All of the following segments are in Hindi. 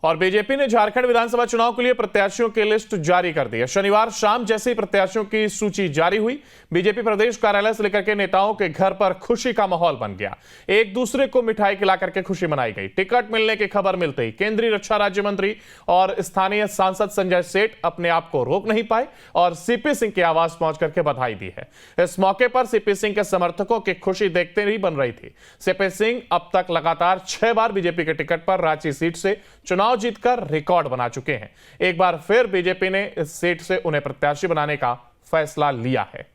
और बीजेपी ने झारखंड विधानसभा चुनाव के लिए प्रत्याशियों की लिस्ट जारी कर दी है। शनिवार शाम जैसे ही प्रत्याशियों की सूची जारी हुई, बीजेपी प्रदेश कार्यालय से लेकर के नेताओं के घर पर खुशी का माहौल बन गया। एक दूसरे को मिठाई खिला करके खुशी मनाई गई। टिकट मिलने की खबर मिलते ही केंद्रीय रक्षा राज्य मंत्री और स्थानीय सांसद संजय सेठ अपने आप को रोक नहीं पाए और सीपी सिंह के आवास पहुंच करके बधाई दी है। इस मौके पर सीपी सिंह के समर्थकों की खुशी देखते ही बन रही थी। सीपी सिंह अब तक लगातार 6 बार बीजेपी के टिकट पर रांची सीट से चुनाव जीतकर रिकॉर्ड बना चुके हैं। एक बार फिर बीजेपी ने इस सीट से उन्हें प्रत्याशी बनाने का फैसला लिया है।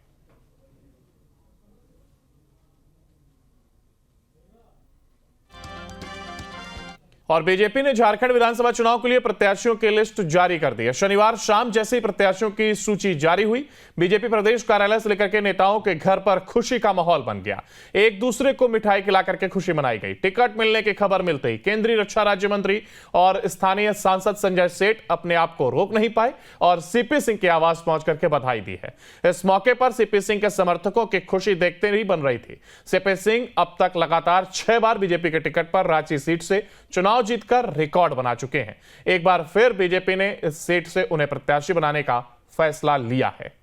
और बीजेपी ने झारखंड विधानसभा चुनाव के लिए प्रत्याशियों की लिस्ट जारी कर दी है। शनिवार शाम जैसे ही प्रत्याशियों की सूची जारी हुई, बीजेपी प्रदेश कार्यालय से लेकर के नेताओं के घर पर खुशी का माहौल बन गया। एक दूसरे को मिठाई खिला करके खुशी मनाई गई। टिकट मिलने की खबर मिलते ही केंद्रीय रक्षा राज्य मंत्री और स्थानीय सांसद संजय सेठ अपने आप को रोक नहीं पाए और सीपी सिंह के आवास पहुंच करके बधाई दी है। इस मौके पर सीपी सिंह के समर्थकों की खुशी देखते ही बन रही थी। सीपी सिंह अब तक लगातार 6 बार बीजेपी के टिकट पर रांची सीट से चुनाव जीतकर रिकॉर्ड बना चुके हैं। एक बार फिर बीजेपी ने इस सीट से उन्हें प्रत्याशी बनाने का फैसला लिया है।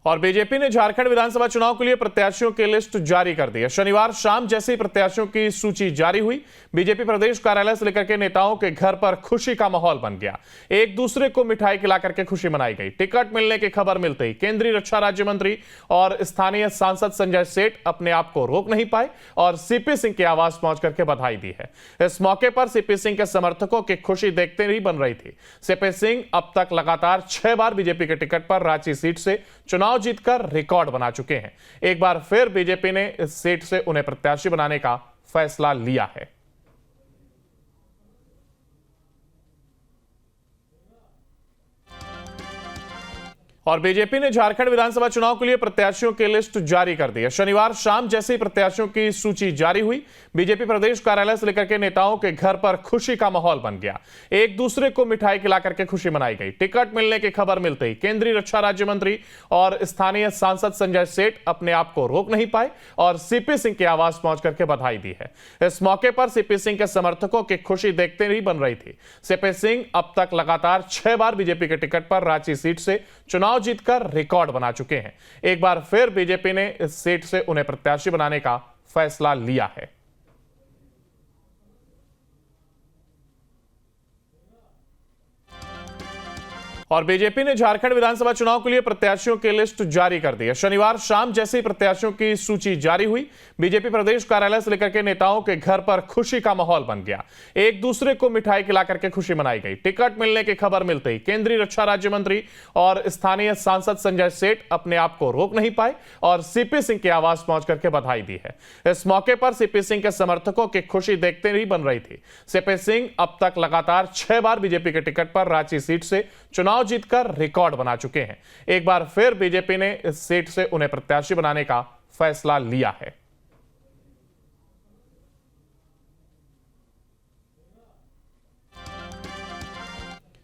और बीजेपी ने झारखंड विधानसभा चुनाव के लिए प्रत्याशियों की लिस्ट जारी कर दी है। शनिवार शाम जैसे ही प्रत्याशियों की सूची जारी हुई, बीजेपी प्रदेश कार्यालय से लेकर के नेताओं के घर पर खुशी का माहौल बन गया। एक दूसरे को मिठाई खिला करके खुशी मनाई गई। टिकट मिलने की खबर मिलते ही केंद्रीय रक्षा राज्य मंत्री और स्थानीय सांसद संजय सेठ अपने आप को रोक नहीं पाए और सीपी सिंह के आवास पहुंच करके बधाई दी है। इस मौके पर सीपी सिंह के समर्थकों की खुशी देखते ही बन रही थी। सीपी सिंह अब तक लगातार 6 बार बीजेपी के टिकट पर रांची सीट से चुनाव जीतकर रिकॉर्ड बना चुके हैं। एक बार फिर बीजेपी ने इस सीट से उन्हें प्रत्याशी बनाने का फैसला लिया है। और बीजेपी ने झारखंड विधानसभा चुनाव के लिए प्रत्याशियों की लिस्ट जारी कर दी है। शनिवार शाम जैसे ही प्रत्याशियों की सूची जारी हुई, बीजेपी प्रदेश कार्यालय से लेकर के नेताओं के घर पर खुशी का माहौल बन गया। एक दूसरे को मिठाई खिला करके खुशी मनाई गई। टिकट मिलने की खबर मिलते ही केंद्रीय रक्षा राज्य मंत्री और स्थानीय सांसद संजय सेठ अपने आप को रोक नहीं पाए और सीपी सिंह के आवास पहुंच करके बधाई दी है। इस मौके पर सीपी सिंह के समर्थकों की खुशी देखते ही बन रही थी। सीपी सिंह अब तक लगातार 6 बार बीजेपी के टिकट पर रांची सीट से चुनाव जीतकर रिकॉर्ड बना चुके हैं। एक बार फिर बीजेपी ने इस सीट से उन्हें प्रत्याशी बनाने का फैसला लिया है। और बीजेपी ने झारखंड विधानसभा चुनाव के लिए प्रत्याशियों की लिस्ट जारी कर दी है। शनिवार शाम जैसे ही प्रत्याशियों की सूची जारी हुई, बीजेपी प्रदेश कार्यालय से लेकर के नेताओं के घर पर खुशी का माहौल बन गया। एक दूसरे को मिठाई खिला करके खुशी मनाई गई। टिकट मिलने की खबर मिलते ही केंद्रीय रक्षा राज्य मंत्री और स्थानीय सांसद संजय सेठ अपने आप को रोक नहीं पाए और सीपी सिंह के आवास पहुंच करके बधाई दी है। इस मौके पर सीपी सिंह के समर्थकों की खुशी देखते ही बन रही थी। सीपी सिंह अब तक लगातार 6 बार बीजेपी के टिकट पर रांची सीट से चुनाव जीतकर रिकॉर्ड बना चुके हैं। एक बार फिर बीजेपी ने इस सीट से उन्हें प्रत्याशी बनाने का फैसला लिया है।